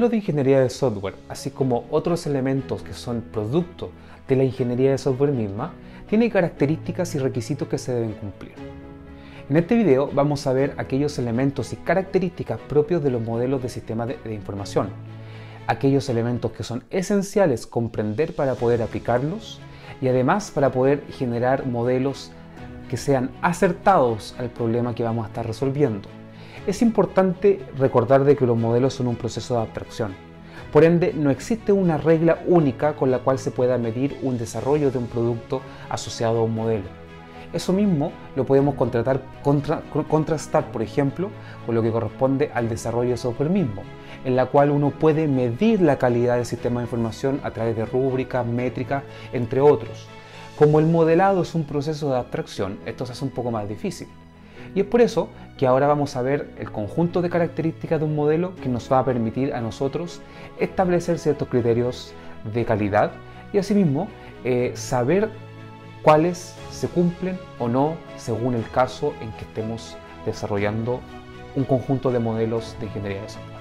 modelos de ingeniería de software, así como otros elementos que son producto de la ingeniería de software misma, tienen características y requisitos que se deben cumplir. En este video vamos a ver aquellos elementos y características propios de los modelos de sistemas de información, aquellos elementos que son esenciales comprender para poder aplicarlos y además para poder generar modelos que sean acertados al problema que vamos a estar resolviendo. Es importante recordar de que los modelos son un proceso de abstracción. Por ende, no existe una regla única con la cual se pueda medir un desarrollo de un producto asociado a un modelo. Eso mismo lo podemos contrastar, por ejemplo, con lo que corresponde al desarrollo de software mismo, en la cual uno puede medir la calidad del sistema de información a través de rúbricas, métricas, entre otros. Como el modelado es un proceso de abstracción, esto se hace un poco más difícil. Y es por eso que ahora vamos a ver el conjunto de características de un modelo que nos va a permitir a nosotros establecer ciertos criterios de calidad y asimismo saber cuáles se cumplen o no según el caso en que estemos desarrollando un conjunto de modelos de ingeniería de software.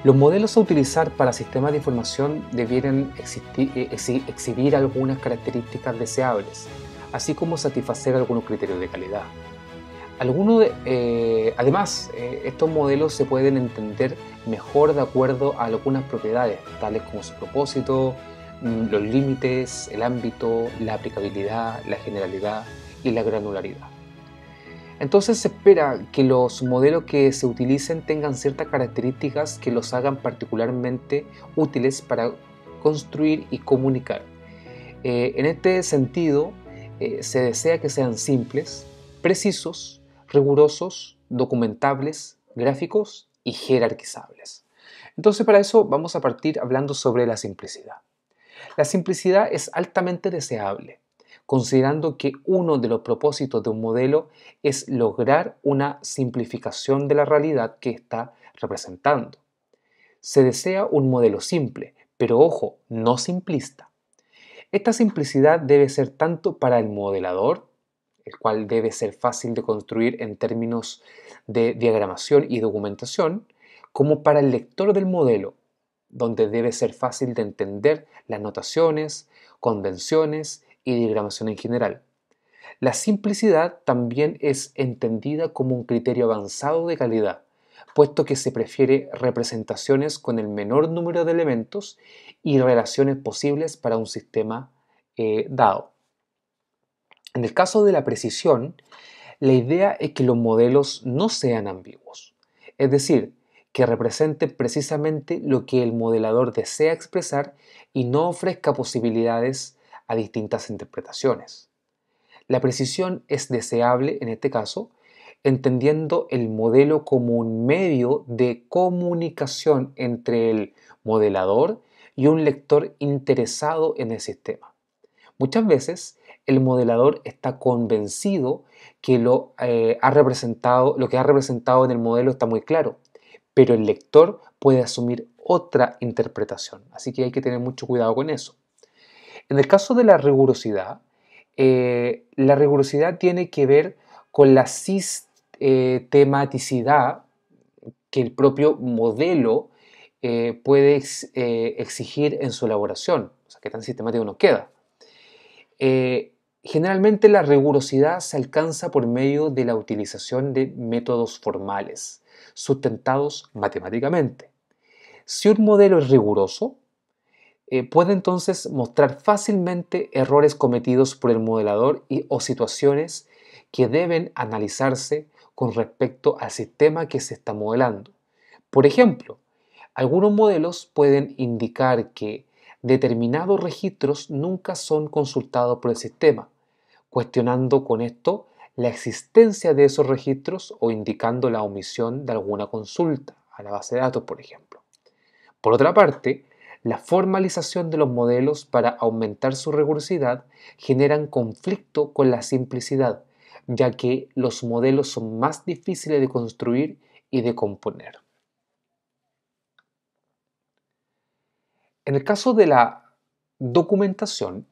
Los modelos a utilizar para sistemas de información debieran exhibir algunas características deseables, así como satisfacer algunos criterios de calidad. Además, estos modelos se pueden entender mejor de acuerdo a algunas propiedades, tales como su propósito, los límites, el ámbito, la aplicabilidad, la generalidad y la granularidad. Entonces se espera que los modelos que se utilicen tengan ciertas características que los hagan particularmente útiles para construir y comunicar. En este sentido, se desea que sean simples, precisos, rigurosos, documentables, gráficos y jerarquizables. Entonces para eso vamos a partir hablando sobre la simplicidad. La simplicidad es altamente deseable, considerando que uno de los propósitos de un modelo es lograr una simplificación de la realidad que está representando. Se desea un modelo simple, pero ojo, no simplista. Esta simplicidad debe ser tanto para el modelador, el cual debe ser fácil de construir en términos de diagramación y documentación, como para el lector del modelo, donde debe ser fácil de entender las notaciones, convenciones y diagramación en general. La simplicidad también es entendida como un criterio avanzado de calidad, puesto que se prefiere representaciones con el menor número de elementos y relaciones posibles para un sistema dado. En el caso de la precisión, la idea es que los modelos no sean ambiguos, es decir, que representen precisamente lo que el modelador desea expresar y no ofrezca posibilidades a distintas interpretaciones. La precisión es deseable en este caso, entendiendo el modelo como un medio de comunicación entre el modelador y un lector interesado en el sistema. Muchas veces el modelador está convencido que lo que ha representado en el modelo está muy claro, pero el lector puede asumir otra interpretación, así que hay que tener mucho cuidado con eso. En el caso de la rigurosidad tiene que ver con la sistematicidad que el propio modelo puede exigir en su elaboración, o sea, qué tan sistemático nos queda. Generalmente la rigurosidad se alcanza por medio de la utilización de métodos formales, sustentados matemáticamente. Si un modelo es riguroso, puede entonces mostrar fácilmente errores cometidos por el modelador o situaciones que deben analizarse con respecto al sistema que se está modelando. Por ejemplo, algunos modelos pueden indicar que determinados registros nunca son consultados por el sistema, cuestionando con esto la existencia de esos registros o indicando la omisión de alguna consulta a la base de datos, por ejemplo. Por otra parte, la formalización de los modelos para aumentar su rigurosidad generan conflicto con la simplicidad, ya que los modelos son más difíciles de construir y de componer. En el caso de la documentación,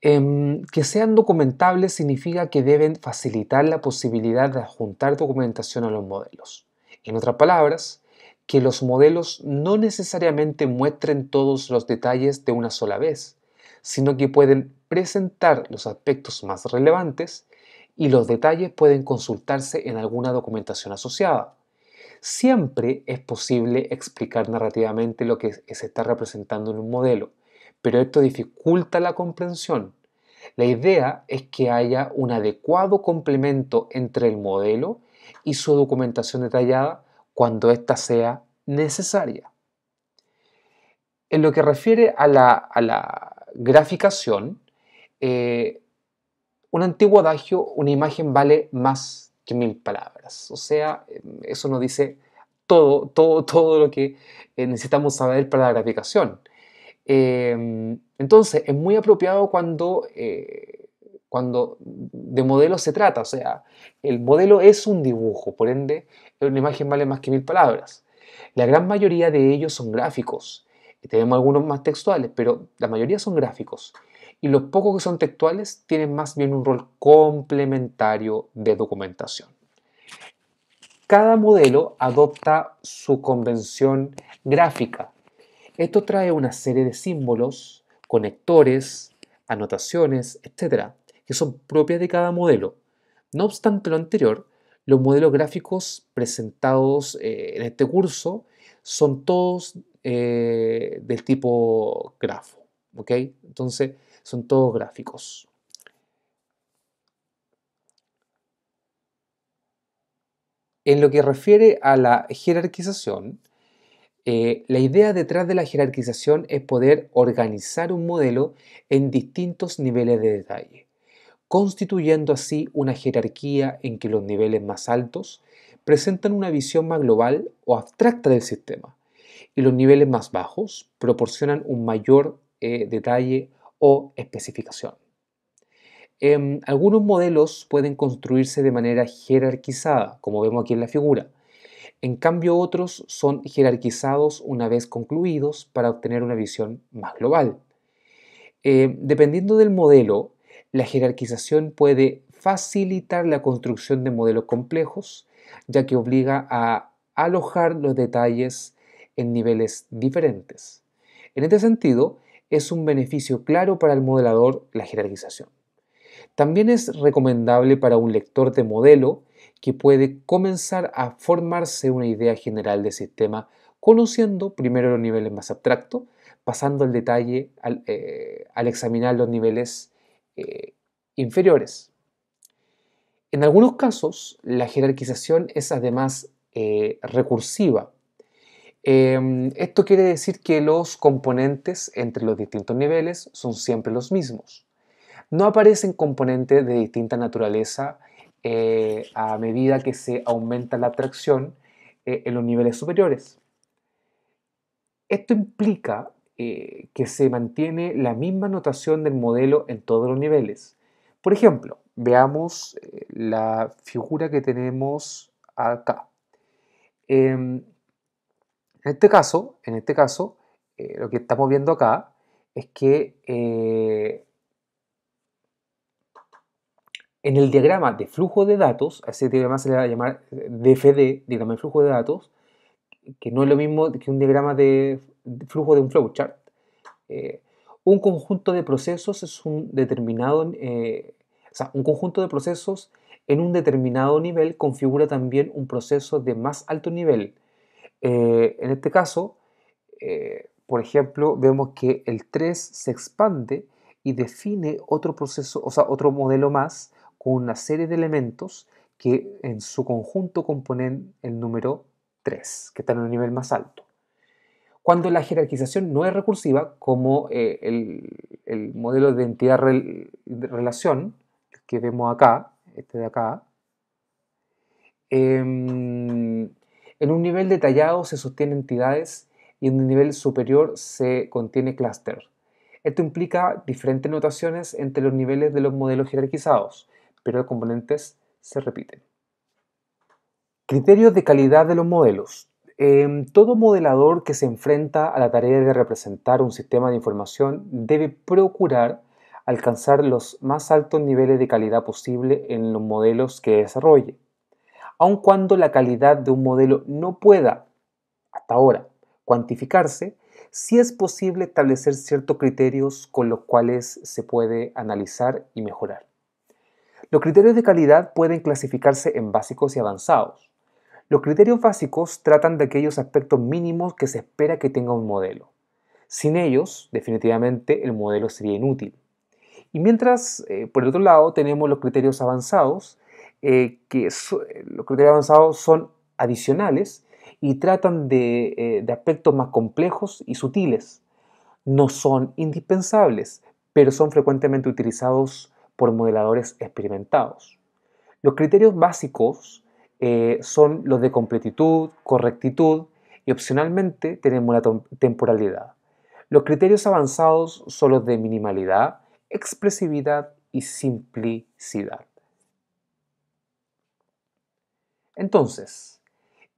que sean documentables significa que deben facilitar la posibilidad de adjuntar documentación a los modelos. En otras palabras, que los modelos no necesariamente muestren todos los detalles de una sola vez, sino que pueden presentar los aspectos más relevantes y los detalles pueden consultarse en alguna documentación asociada. Siempre es posible explicar narrativamente lo que se está representando en un modelo, pero esto dificulta la comprensión. La idea es que haya un adecuado complemento entre el modelo y su documentación detallada cuando ésta sea necesaria. En lo que refiere a la graficación, eh, un antiguo adagio, una imagen vale más que 1000 palabras. O sea, eso nos dice todo lo que necesitamos saber para la graficación. Entonces, es muy apropiado cuando de modelo se trata. O sea, el modelo es un dibujo, por ende, una imagen vale más que 1000 palabras. La gran mayoría de ellos son gráficos. Tenemos algunos más textuales, pero la mayoría son gráficos. Y los pocos que son textuales tienen más bien un rol complementario de documentación. Cada modelo adopta su convención gráfica. Esto trae una serie de símbolos, conectores, anotaciones, etcétera, que son propias de cada modelo. No obstante lo anterior, los modelos gráficos presentados en este curso son todos del tipo grafo, ¿ok? Entonces, son todos gráficos. En lo que refiere a la jerarquización, la idea detrás de la jerarquización es poder organizar un modelo en distintos niveles de detalle, constituyendo así una jerarquía en que los niveles más altos presentan una visión más global o abstracta del sistema y los niveles más bajos proporcionan un mayor detalle o especificación. Algunos modelos pueden construirse de manera jerarquizada, como vemos aquí en la figura. En cambio, otros son jerarquizados una vez concluidos para obtener una visión más global. Dependiendo del modelo, la jerarquización puede facilitar la construcción de modelos complejos, ya que obliga a alojar los detalles en niveles diferentes. En este sentido, es un beneficio claro para el modelador la jerarquización. También es recomendable para un lector de modelo que puede comenzar a formarse una idea general del sistema conociendo primero los niveles más abstractos, pasando al detalle al examinar los niveles inferiores. En algunos casos, la jerarquización es además recursiva. Esto quiere decir que los componentes entre los distintos niveles son siempre los mismos. No aparecen componentes de distinta naturaleza a medida que se aumenta la abstracción en los niveles superiores. Esto implica que se mantiene la misma notación del modelo en todos los niveles. Por ejemplo, veamos la figura que tenemos acá. En este caso, lo que estamos viendo acá es que en el diagrama de flujo de datos, a ese diagrama se le va a llamar DFD, diagrama de flujo de datos, que no es lo mismo que un diagrama de flujo de un flowchart. Un conjunto de procesos es un conjunto de procesos en un determinado nivel configura también un proceso de más alto nivel. En este caso, por ejemplo, vemos que el 3 se expande y define otro proceso, o sea, otro modelo más con una serie de elementos que en su conjunto componen el número 3, que está en un nivel más alto. Cuando la jerarquización no es recursiva, como el modelo de entidad-relación que vemos acá, este de acá, en un nivel detallado se sostienen entidades y en un nivel superior se contiene clúster. Esto implica diferentes notaciones entre los niveles de los modelos jerarquizados, pero los componentes se repiten. Criterios de calidad de los modelos. Todo modelador que se enfrenta a la tarea de representar un sistema de información debe procurar alcanzar los más altos niveles de calidad posible en los modelos que desarrolle. Aun cuando la calidad de un modelo no pueda hasta ahora cuantificarse, sí es posible establecer ciertos criterios con los cuales se puede analizar y mejorar. Los criterios de calidad pueden clasificarse en básicos y avanzados. Los criterios básicos tratan de aquellos aspectos mínimos que se espera que tenga un modelo. Sin ellos, definitivamente, el modelo sería inútil. Y mientras, por el otro lado, tenemos los criterios avanzados, los criterios avanzados son adicionales y tratan de aspectos más complejos y sutiles. No son indispensables, pero son frecuentemente utilizados por modeladores experimentados. Los criterios básicos son los de completitud, correctitud y opcionalmente tenemos la temporalidad. Los criterios avanzados son los de minimalidad, expresividad y simplicidad. Entonces,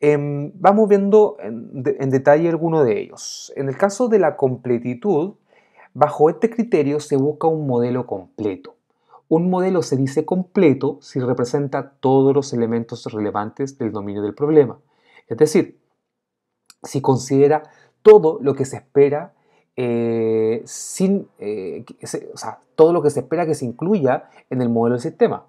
vamos viendo en detalle algunos de ellos. En el caso de la completitud, bajo este criterio se busca un modelo completo. Un modelo se dice completo si representa todos los elementos relevantes del dominio del problema. Es decir, si considera todo lo que se espera todo lo que se espera que se incluya en el modelo del sistema.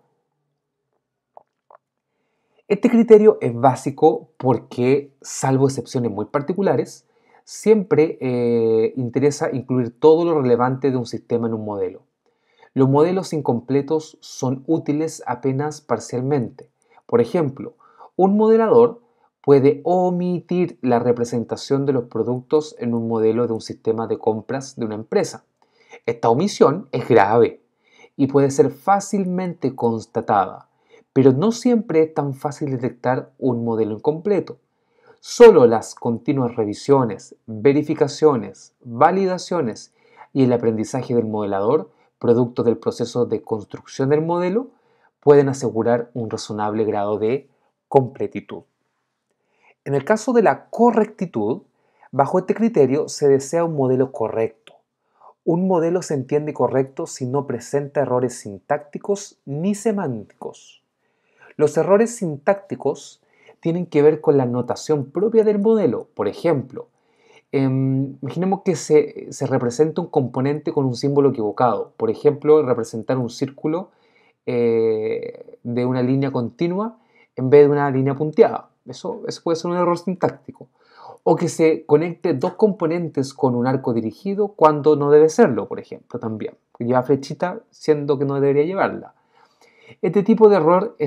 Este criterio es básico porque, salvo excepciones muy particulares, siempre interesa incluir todo lo relevante de un sistema en un modelo. Los modelos incompletos son útiles apenas parcialmente. Por ejemplo, un modelador puede omitir la representación de los productos en un modelo de un sistema de compras de una empresa. Esta omisión es grave y puede ser fácilmente constatada, pero no siempre es tan fácil detectar un modelo incompleto. Solo las continuas revisiones, verificaciones, validaciones y el aprendizaje del modelador, producto del proceso de construcción del modelo, pueden asegurar un razonable grado de completitud. En el caso de la correctitud, bajo este criterio se desea un modelo correcto. Un modelo se entiende correcto si no presenta errores sintácticos ni semánticos. Los errores sintácticos tienen que ver con la notación propia del modelo. Por ejemplo, imaginemos que se representa un componente con un símbolo equivocado. Por ejemplo, representar un círculo de una línea continua en vez de una línea punteada. Eso puede ser un error sintáctico. O que se conecte dos componentes con un arco dirigido cuando no debe serlo, por ejemplo, también. Que lleva flechita siendo que no debería llevarla. Este tipo de error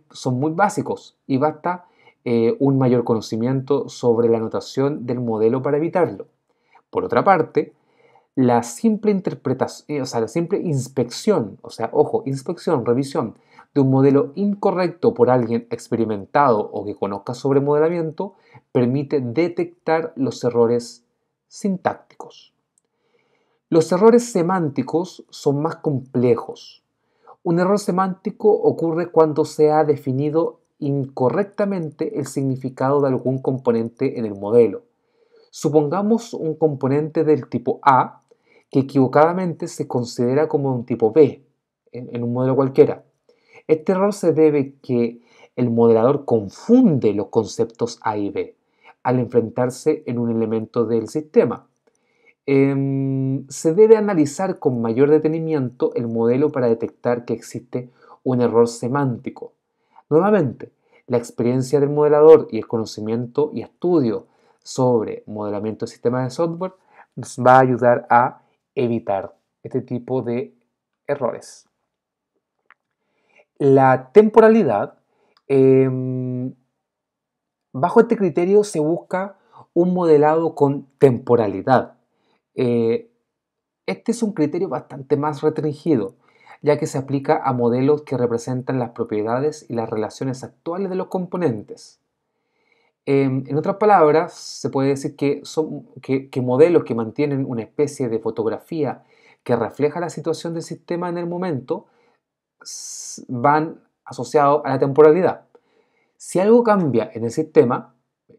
son muy básicos y basta un mayor conocimiento sobre la notación del modelo para evitarlo. Por otra parte, la simple interpretación, la simple inspección, inspección, revisión de un modelo incorrecto por alguien experimentado o que conozca sobre modelamiento permite detectar los errores sintácticos. Los errores semánticos son más complejos. Un error semántico ocurre cuando se ha definido incorrectamente el significado de algún componente en el modelo. Supongamos un componente del tipo A que equivocadamente se considera como un tipo B en un modelo cualquiera. Este error se debe que el modelador confunde los conceptos A y B al enfrentarse en un elemento del sistema. Se debe analizar con mayor detenimiento el modelo para detectar que existe un error semántico. Nuevamente, la experiencia del modelador y el conocimiento y estudio sobre modelamiento de sistemas de software nos va a ayudar a evitar este tipo de errores. La temporalidad, bajo este criterio se busca un modelado con temporalidad. Este es un criterio bastante más restringido, ya que se aplica a modelos que representan las propiedades y las relaciones actuales de los componentes. En otras palabras, se puede decir que modelos que mantienen una especie de fotografía que refleja la situación del sistema en el momento van asociados a la temporalidad. Si algo cambia en el sistema,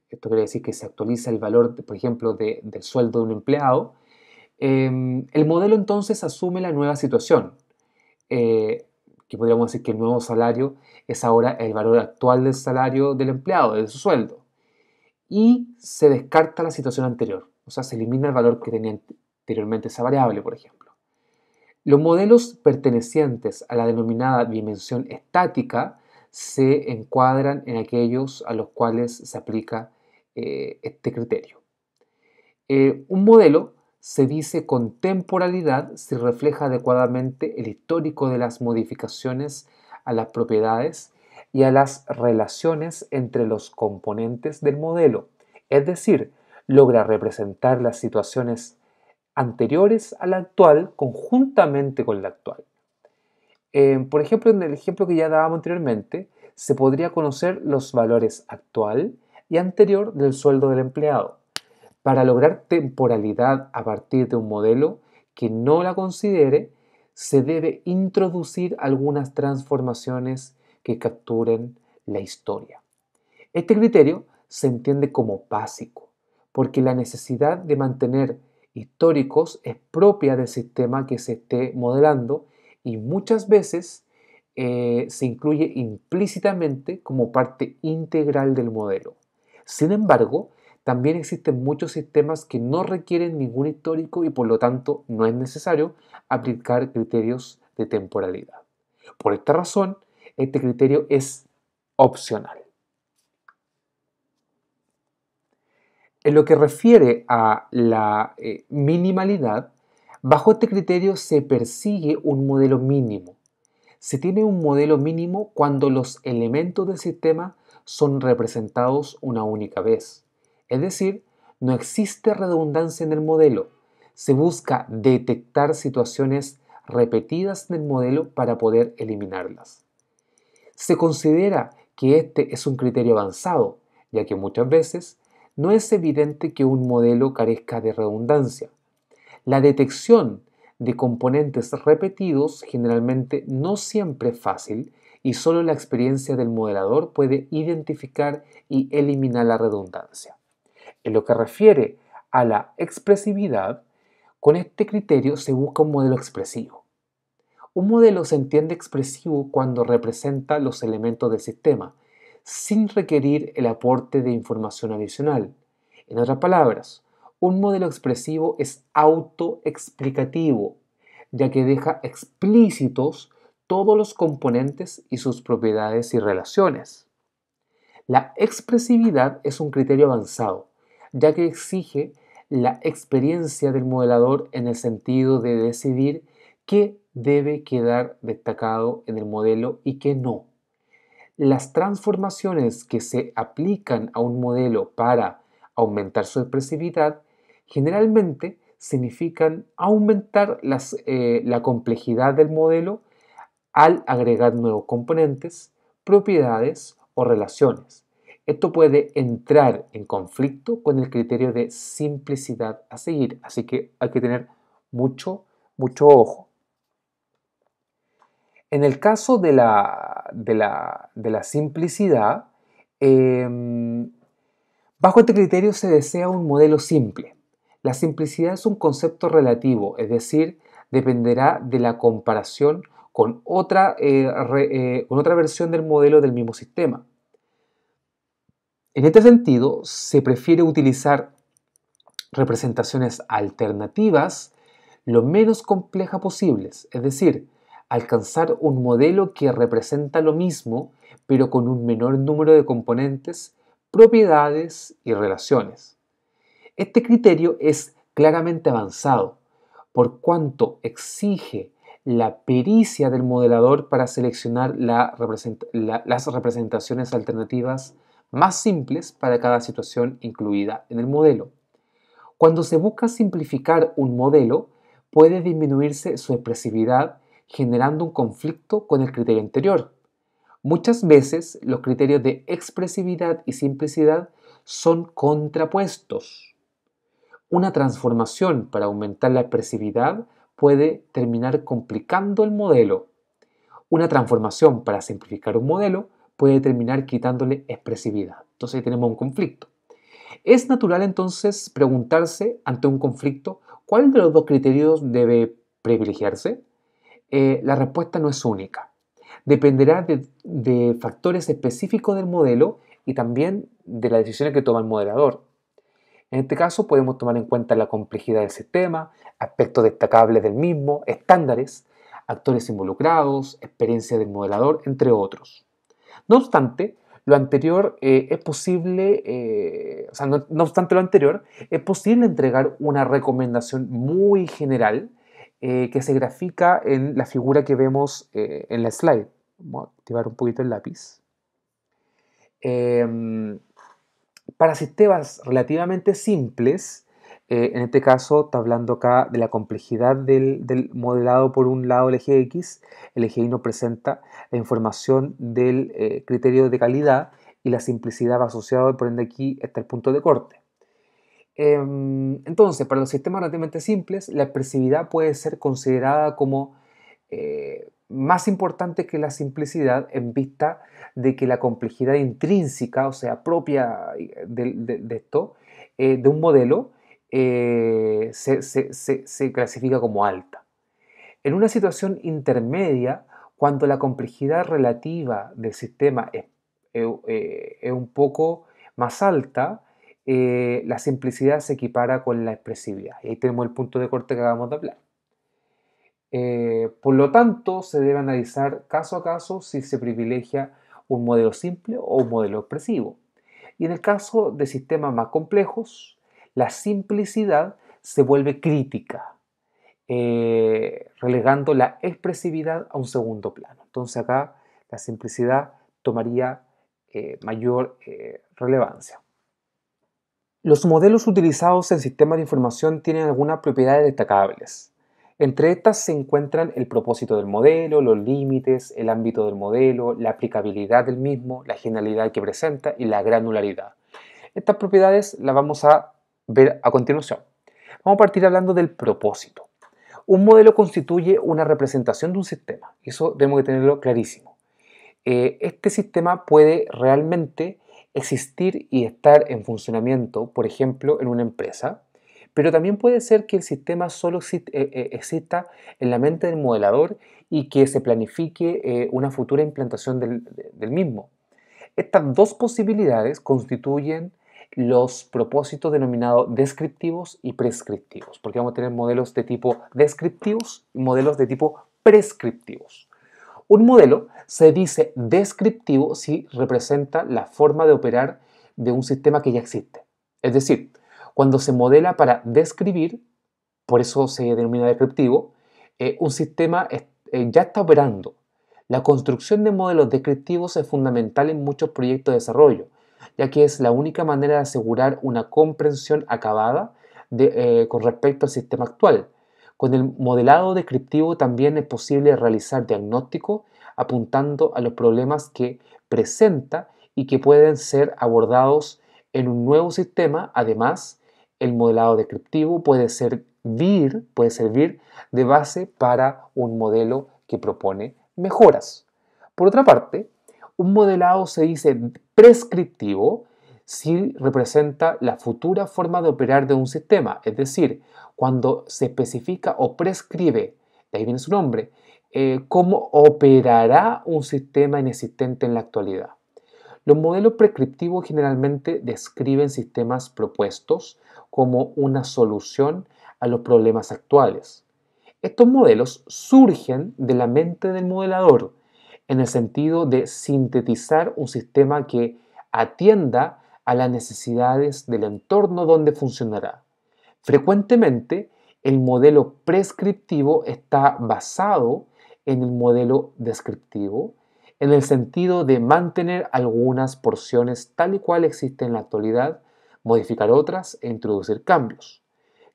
esto quiere decir que se actualiza el valor, por ejemplo, del sueldo de un empleado, el modelo entonces asume la nueva situación, que podríamos decir que el nuevo salario es ahora el valor actual del salario del empleado, de su sueldo. y se descarta la situación anterior, o sea, se elimina el valor que tenía anteriormente esa variable, por ejemplo. Los modelos pertenecientes a la denominada dimensión estática se encuadran en aquellos a los cuales se aplica este criterio. Un modelo se dice con temporalidad si refleja adecuadamente el histórico de las modificaciones a las propiedades y a las relaciones entre los componentes del modelo, es decir, logra representar las situaciones anteriores a la actual conjuntamente con la actual. Por ejemplo, en el ejemplo que ya dábamos anteriormente, se podría conocer los valores actual y anterior del sueldo del empleado. Para lograr temporalidad a partir de un modelo que no la considere, se debe introducir algunas transformaciones que capturen la historia. Este criterio se entiende como básico, porque la necesidad de mantener históricos es propia del sistema que se esté modelando y muchas veces se incluye implícitamente como parte integral del modelo. Sin embargo, también existen muchos sistemas que no requieren ningún histórico y por lo tanto no es necesario aplicar criterios de temporalidad. Por esta razón, este criterio es opcional. En lo que refiere a la minimalidad, bajo este criterio se persigue un modelo mínimo. Se tiene un modelo mínimo cuando los elementos del sistema son representados una única vez. Es decir, no existe redundancia en el modelo. Se busca detectar situaciones repetidas en el modelo para poder eliminarlas. Se considera que este es un criterio avanzado, ya que muchas veces no es evidente que un modelo carezca de redundancia. La detección de componentes repetidos generalmente no siempre es fácil y solo la experiencia del modelador puede identificar y eliminar la redundancia. En lo que refiere a la expresividad, con este criterio se busca un modelo expresivo. Un modelo se entiende expresivo cuando representa los elementos del sistema, sin requerir el aporte de información adicional. En otras palabras, un modelo expresivo es autoexplicativo, ya que deja explícitos todos los componentes y sus propiedades y relaciones. La expresividad es un criterio avanzado, ya que exige la experiencia del modelador en el sentido de decidir qué debe quedar destacado en el modelo y qué no. Las transformaciones que se aplican a un modelo para aumentar su expresividad generalmente significan aumentar la complejidad del modelo al agregar nuevos componentes, propiedades o relaciones. Esto puede entrar en conflicto con el criterio de simplicidad a seguir, así que hay que tener mucho ojo. En el caso de la simplicidad, bajo este criterio se desea un modelo simple. La simplicidad es un concepto relativo, es decir, dependerá de la comparación con otra versión del modelo del mismo sistema. En este sentido, se prefiere utilizar representaciones alternativas lo menos complejas posibles, es decir, alcanzar un modelo que representa lo mismo, pero con un menor número de componentes, propiedades y relaciones. Este criterio es claramente avanzado, por cuanto exige la pericia del modelador para seleccionar las representaciones alternativas más simples para cada situación incluida en el modelo. Cuando se busca simplificar un modelo, puede disminuirse su expresividad generando un conflicto con el criterio anterior. Muchas veces los criterios de expresividad y simplicidad son contrapuestos. Una transformación para aumentar la expresividad puede terminar complicando el modelo. Una transformación para simplificar un modelo puede terminar quitándole expresividad. Entonces ahí tenemos un conflicto. Es natural entonces preguntarse ante un conflicto cuál de los dos criterios debe privilegiarse. La respuesta no es única. Dependerá de factores específicos del modelo y también de las decisiones que toma el modelador. En este caso podemos tomar en cuenta la complejidad del sistema, aspectos destacables del mismo, estándares, actores involucrados, experiencia del modelador, entre otros. No obstante, lo anterior es posible, no obstante lo anterior, es posible entregar una recomendación muy general que se grafica en la figura que vemos en la slide. Vamos a activar un poquito el lápiz. Para sistemas relativamente simples, en este caso está hablando acá de la complejidad del modelado por un lado el eje X, el eje Y nos presenta la información del criterio de calidad y la simplicidad va asociado, por ende aquí está el punto de corte. Entonces, para los sistemas relativamente simples, la expresividad puede ser considerada como más importante que la simplicidad en vista de que la complejidad intrínseca, o sea, propia de esto, de un modelo, se clasifica como alta. En una situación intermedia, cuando la complejidad relativa del sistema es un poco más alta, la simplicidad se equipara con la expresividad. Y ahí tenemos el punto de corte que acabamos de hablar. Por lo tanto, se debe analizar caso a caso si se privilegia un modelo simple o un modelo expresivo. Y en el caso de sistemas más complejos, la simplicidad se vuelve crítica, relegando la expresividad a un segundo plano. Entonces acá la simplicidad tomaría mayor relevancia. Los modelos utilizados en sistemas de información tienen algunas propiedades destacables. Entre estas se encuentran el propósito del modelo, los límites, el ámbito del modelo, la aplicabilidad del mismo, la generalidad que presenta y la granularidad. Estas propiedades las vamos a ver a continuación. Vamos a partir hablando del propósito. Un modelo constituye una representación de un sistema, eso tenemos que tenerlo clarísimo. Este sistema puede realmente existir y estar en funcionamiento, por ejemplo, en una empresa, pero también puede ser que el sistema solo exista en la mente del modelador y que se planifique una futura implantación del mismo. Estas dos posibilidades constituyen los propósitos denominados descriptivos y prescriptivos, porque vamos a tener modelos de tipo descriptivos y modelos de tipo prescriptivos. Un modelo se dice descriptivo si representa la forma de operar de un sistema que ya existe. Es decir, cuando se modela para describir, por eso se denomina descriptivo, un sistema ya está operando. La construcción de modelos descriptivos es fundamental en muchos proyectos de desarrollo, ya que es la única manera de asegurar una comprensión acabada con respecto al sistema actual. Con el modelado descriptivo también es posible realizar diagnóstico apuntando a los problemas que presenta y que pueden ser abordados en un nuevo sistema. Además, el modelado descriptivo puede servir de base para un modelo que propone mejoras. Por otra parte, un modelado se dice prescriptivo si representa la futura forma de operar de un sistema, es decir, cuando se especifica o prescribe, de ahí viene su nombre, cómo operará un sistema inexistente en la actualidad. Los modelos prescriptivos generalmente describen sistemas propuestos como una solución a los problemas actuales. Estos modelos surgen de la mente del modelador, en el sentido de sintetizar un sistema que atienda a las necesidades del entorno donde funcionará. Frecuentemente, el modelo prescriptivo está basado en el modelo descriptivo, en el sentido de mantener algunas porciones tal y cual existen en la actualidad, modificar otras e introducir cambios.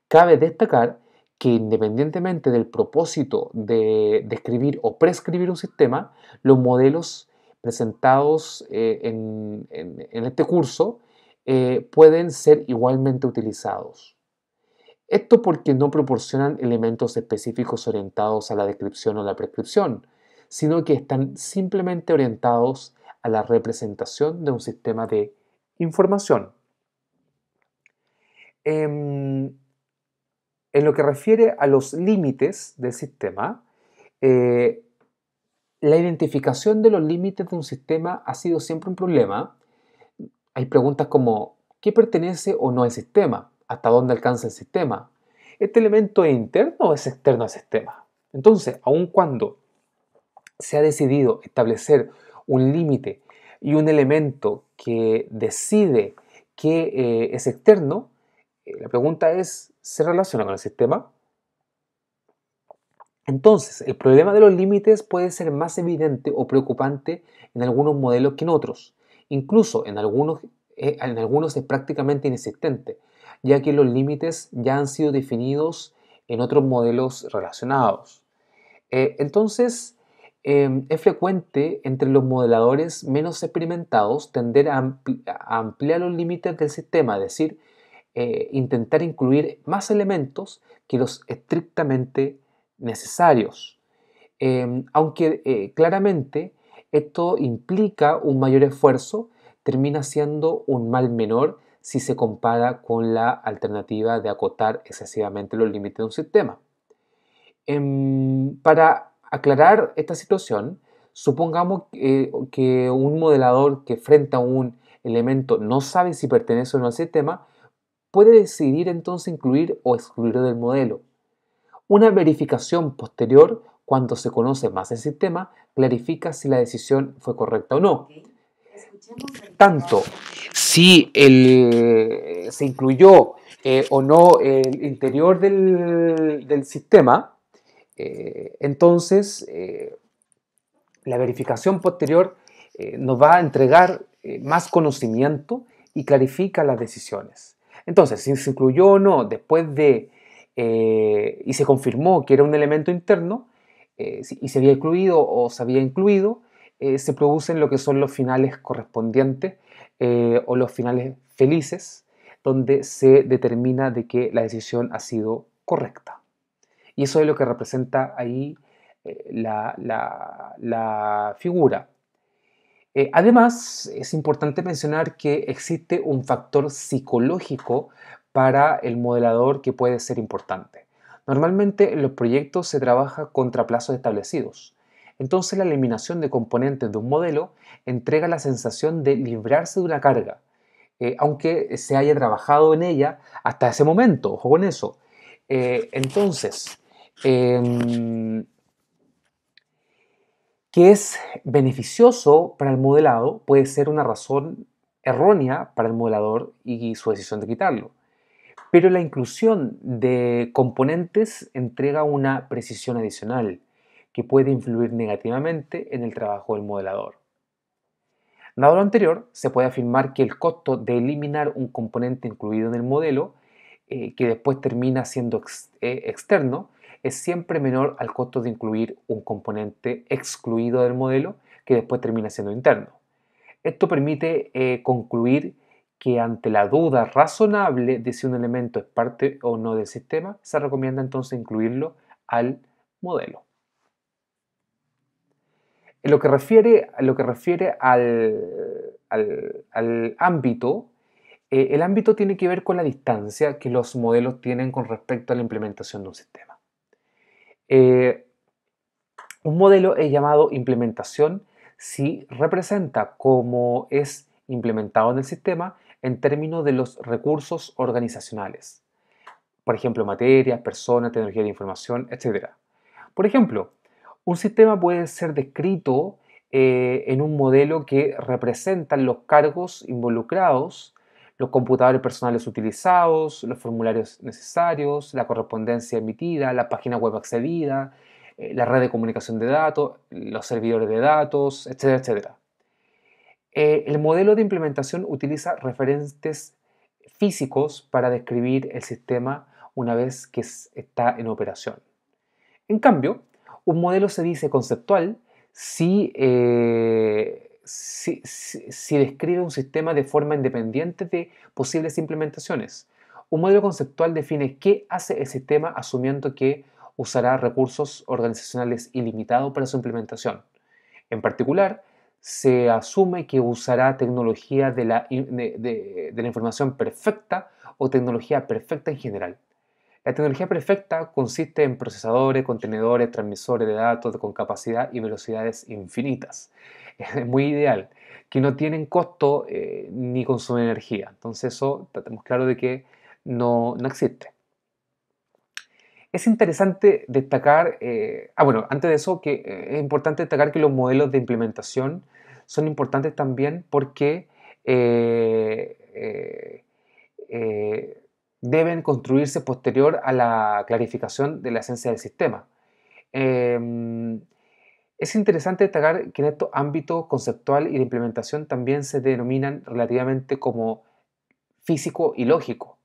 Cabe destacar que independientemente del propósito de describir o prescribir un sistema, los modelos presentados en este curso pueden ser igualmente utilizados. Esto porque no proporcionan elementos específicos orientados a la descripción o la prescripción, sino que están simplemente orientados a la representación de un sistema de información. En lo que refiere a los límites del sistema, la identificación de los límites de un sistema ha sido siempre un problema, Hay preguntas como, ¿qué pertenece o no al sistema? ¿Hasta dónde alcanza el sistema? ¿Este elemento es interno o es externo al sistema? Entonces, aun cuando se ha decidido establecer un límite y un elemento que decide que es externo, la pregunta es, ¿se relaciona con el sistema? Entonces, el problema de los límites puede ser más evidente o preocupante en algunos modelos que en otros. Incluso en algunos es prácticamente inexistente, ya que los límites ya han sido definidos en otros modelos relacionados. Entonces, es frecuente entre los modeladores menos experimentados tender a ampliar los límites del sistema, es decir, intentar incluir más elementos que los estrictamente necesarios. Aunque claramente esto implica un mayor esfuerzo, termina siendo un mal menor si se compara con la alternativa de acotar excesivamente los límites de un sistema. Para aclarar esta situación, supongamos que un modelador que frente a un elemento no sabe si pertenece o no al sistema, puede decidir entonces incluir o excluir del modelo. Una verificación posterior, cuando se conoce más el sistema, clarifica si la decisión fue correcta o no. Tanto si se incluyó o no el interior del sistema, entonces la verificación posterior nos va a entregar más conocimiento y clarifica las decisiones. Entonces, si se incluyó o no después de y se confirmó que era un elemento interno y se había incluido o se había incluido, se producen lo que son los finales correspondientes o los finales felices, donde se determina de que la decisión ha sido correcta. Y eso es lo que representa ahí la figura. Además, es importante mencionar que existe un factor psicológico para el modelador que puede ser importante. Normalmente en los proyectos se trabaja contra plazos establecidos. Entonces la eliminación de componentes de un modelo entrega la sensación de librarse de una carga, aunque se haya trabajado en ella hasta ese momento, ojo con eso. Entonces, em, que es beneficioso para el modelado puede ser una razón errónea para el modelador y su decisión de quitarlo. Pero la inclusión de componentes entrega una precisión adicional que puede influir negativamente en el trabajo del modelador. Dado lo anterior, se puede afirmar que el costo de eliminar un componente incluido en el modelo, que después termina siendo externo, es siempre menor al costo de incluir un componente excluido del modelo, que después termina siendo interno. Esto permite concluir que ante la duda razonable de si un elemento es parte o no del sistema, se recomienda entonces incluirlo al modelo. En lo que refiere al ámbito, el ámbito tiene que ver con la distancia que los modelos tienen con respecto a la implementación de un sistema. Un modelo es llamado implementación si representa cómo es implementado en el sistema en términos de los recursos organizacionales. Por ejemplo, materias, personas, tecnología de información, etc. Por ejemplo, un sistema puede ser descrito en un modelo que representa los cargos involucrados, los computadores personales utilizados, los formularios necesarios, la correspondencia emitida, la página web accedida, la red de comunicación de datos, los servidores de datos, etcétera, etcétera. El modelo de implementación utiliza referentes físicos para describir el sistema una vez que está en operación. En cambio, un modelo se dice conceptual si describe un sistema de forma independiente de posibles implementaciones. Un modelo conceptual define qué hace el sistema asumiendo que usará recursos organizacionales ilimitados para su implementación. En particular, se asume que usará tecnología de la información perfecta o tecnología perfecta en general. La tecnología perfecta consiste en procesadores, contenedores, transmisores de datos con capacidad y velocidades infinitas. Es muy ideal que no tienen costo ni consumen energía. Entonces eso tenemos claro de que no existe. Es interesante destacar, bueno, antes de eso, que es importante destacar que los modelos de implementación son importantes también porque eh, eh, deben construirse posterior a la clarificación de la esencia del sistema. Eh, es interesante destacar que en estos ámbitos conceptual y de implementación también se denominan relativamente como físico y lógico,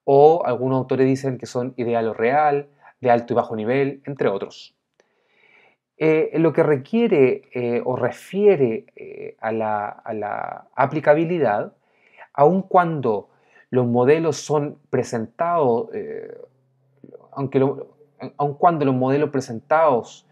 o algunos autores dicen que son ideal o real, de alto y bajo nivel, entre otros. Lo que requiere o refiere a la aplicabilidad, aun cuando los modelos son presentados, aunque aun cuando los modelos presentados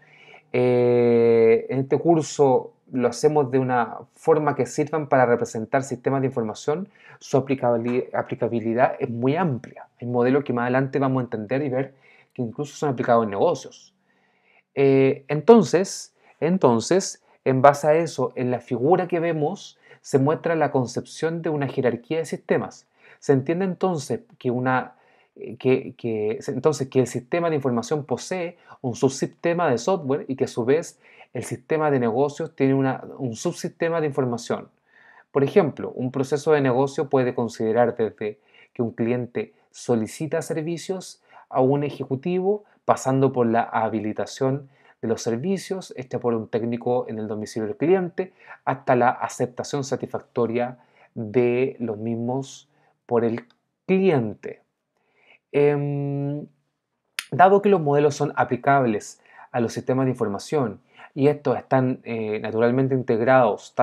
en este curso lo hacemos de una forma que sirvan para representar sistemas de información, su aplicabilidad es muy amplia. Hay modelos que más adelante vamos a entender y ver que incluso son aplicados en negocios. Entonces, en base a eso, en la figura que vemos, se muestra la concepción de una jerarquía de sistemas. Se entiende entonces que el sistema de información posee un subsistema de software y que a su vez el sistema de negocios tiene un subsistema de información. Por ejemplo, un proceso de negocio puede considerar desde que un cliente solicita servicios a un ejecutivo, pasando por la habilitación de los servicios hecha por un técnico en el domicilio del cliente, hasta la aceptación satisfactoria de los mismos por el cliente. Em, Dado que los modelos son aplicables a los sistemas de información y estos están naturalmente integrados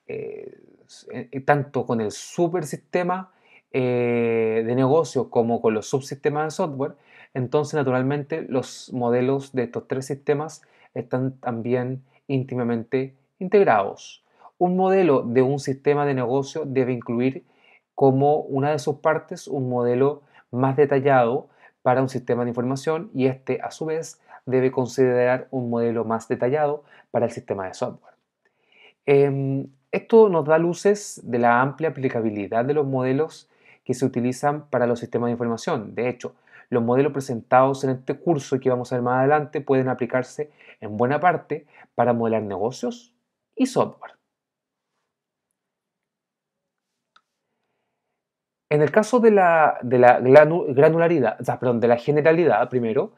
eh, tanto con el supersistema de negocio como con los subsistemas de software, entonces naturalmente los modelos de estos tres sistemas están también íntimamente integrados. Un modelo de un sistema de negocio debe incluir como una de sus partes un modelo más detallado para un sistema de información y este a su vez debe considerar un modelo más detallado para el sistema de software. Esto nos da luces de la amplia aplicabilidad de los modelos que se utilizan para los sistemas de información. De hecho, los modelos presentados en este curso y que vamos a ver más adelante pueden aplicarse en buena parte para modelar negocios y software. En el caso de la granularidad, de la generalidad, primero,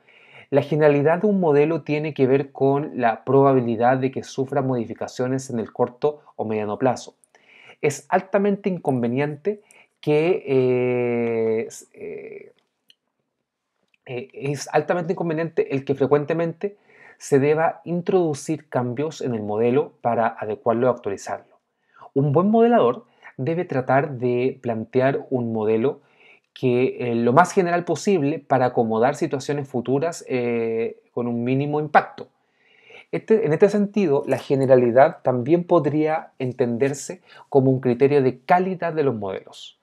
la generalidad de un modelo tiene que ver con la probabilidad de que sufra modificaciones en el corto o mediano plazo. Es altamente inconveniente que es altamente inconveniente el que frecuentemente se deba introducir cambios en el modelo para adecuarlo o actualizarlo. Un buen modelador debe tratar de plantear un modelo que lo más general posible para acomodar situaciones futuras con un mínimo impacto. En este sentido, la generalidad también podría entenderse como un criterio de calidad de los modelos.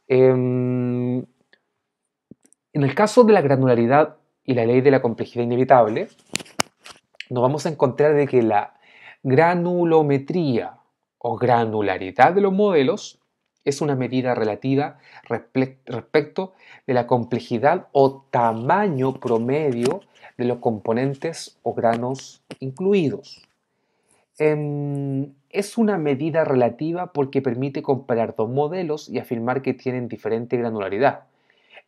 En el caso de la granularidad y la ley de la complejidad inevitable, nos vamos a encontrar de que la granulometría o granularidad de los modelos es una medida relativa respecto de la complejidad o tamaño promedio de los componentes o granos incluidos. Es una medida relativa porque permite comparar dos modelos y afirmar que tienen diferente granularidad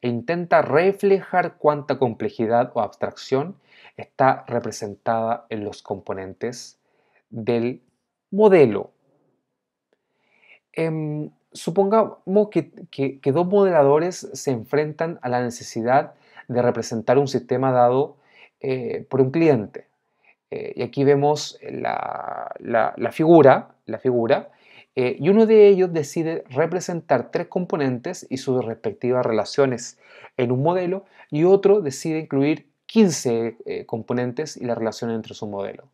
e intenta reflejar cuánta complejidad o abstracción está representada en los componentes del modelo. Supongamos que dos modeladores se enfrentan a la necesidad de representar un sistema dado por un cliente. Y aquí vemos la figura, y uno de ellos decide representar tres componentes y sus respectivas relaciones en un modelo, y otro decide incluir 15 componentes y la relación entre su modelo.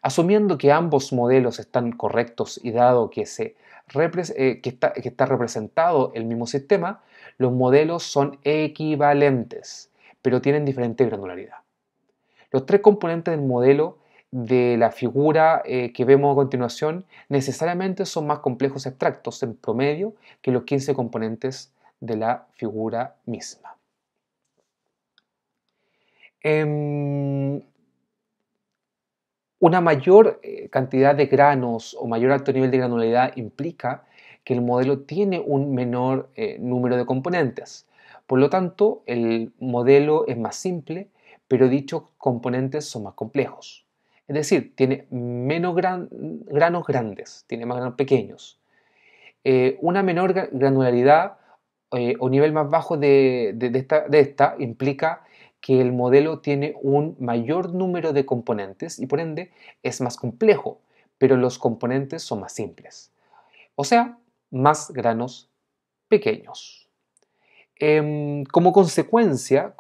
Asumiendo que ambos modelos están correctos y dado que está representado el mismo sistema, los modelos son equivalentes, pero tienen diferente granularidad. Los tres componentes del modelo de la figura que vemos a continuación necesariamente son más complejos y abstractos en promedio que los 15 componentes de la figura misma. Una mayor cantidad de granos o mayor alto nivel de granularidad implica que el modelo tiene un menor número de componentes. Por lo tanto, el modelo es más simple, pero dichos componentes son más complejos. Es decir, tiene menos granos grandes, tiene más granos pequeños. Una menor granularidad o nivel más bajo de esta implica que el modelo tiene un mayor número de componentes y por ende es más complejo, pero los componentes son más simples. O sea, más granos pequeños. Como consecuencia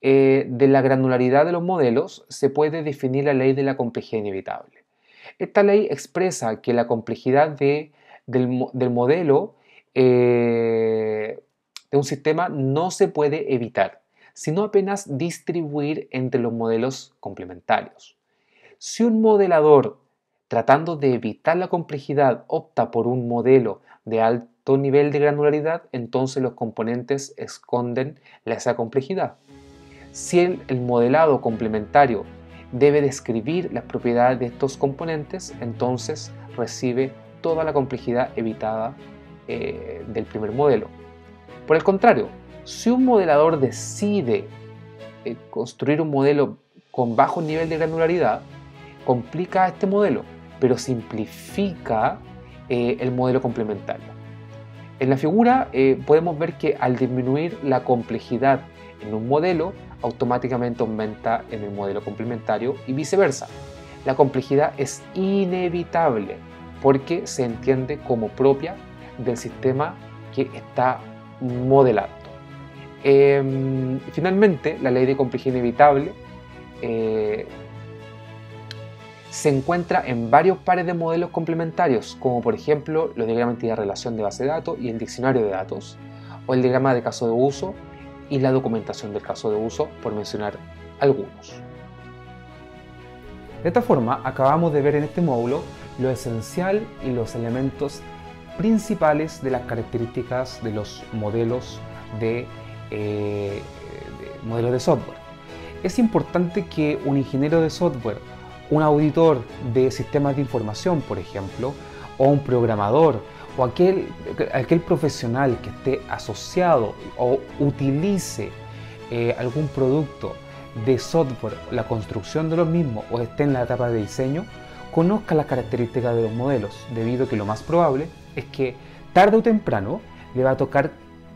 de la granularidad de los modelos, se puede definir la ley de la complejidad inevitable. Esta ley expresa que la complejidad del modelo de un sistema no se puede evitar, sino apenas distribuir entre los modelos complementarios. Si un modelador, tratando de evitar la complejidad, opta por un modelo de alto nivel de granularidad, entonces los componentes esconden esa complejidad. Si el modelado complementario debe describir las propiedades de estos componentes, entonces recibe toda la complejidad evitada del primer modelo. Por el contrario, si un modelador decide construir un modelo con bajo nivel de granularidad, complica este modelo, pero simplifica el modelo complementario. En la figura podemos ver que al disminuir la complejidad en un modelo, automáticamente aumenta en el modelo complementario y viceversa. La complejidad es inevitable porque se entiende como propia del sistema que está modelando. Finalmente, la ley de complejidad inevitable se encuentra en varios pares de modelos complementarios, como por ejemplo los diagramas de entidad-relación de base de datos y el diccionario de datos, o el diagrama de caso de uso y la documentación del caso de uso, por mencionar algunos. De esta forma, acabamos de ver en este módulo lo esencial y los elementos principales de las características de los modelos de software. Es importante que un ingeniero de software, un auditor de sistemas de información, por ejemplo, o un programador, o aquel profesional que esté asociado o utilice algún producto de software, la construcción de los mismos, o esté en la etapa de diseño, conozca las características de los modelos, debido a que lo más probable es que tarde o temprano le va a tocar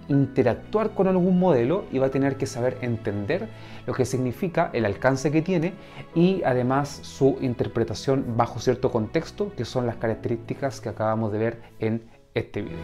interactuar con algún modelo y va a tener que saber entender lo que significa, el alcance que tiene y además su interpretación bajo cierto contexto, que son las características que acabamos de ver en este video.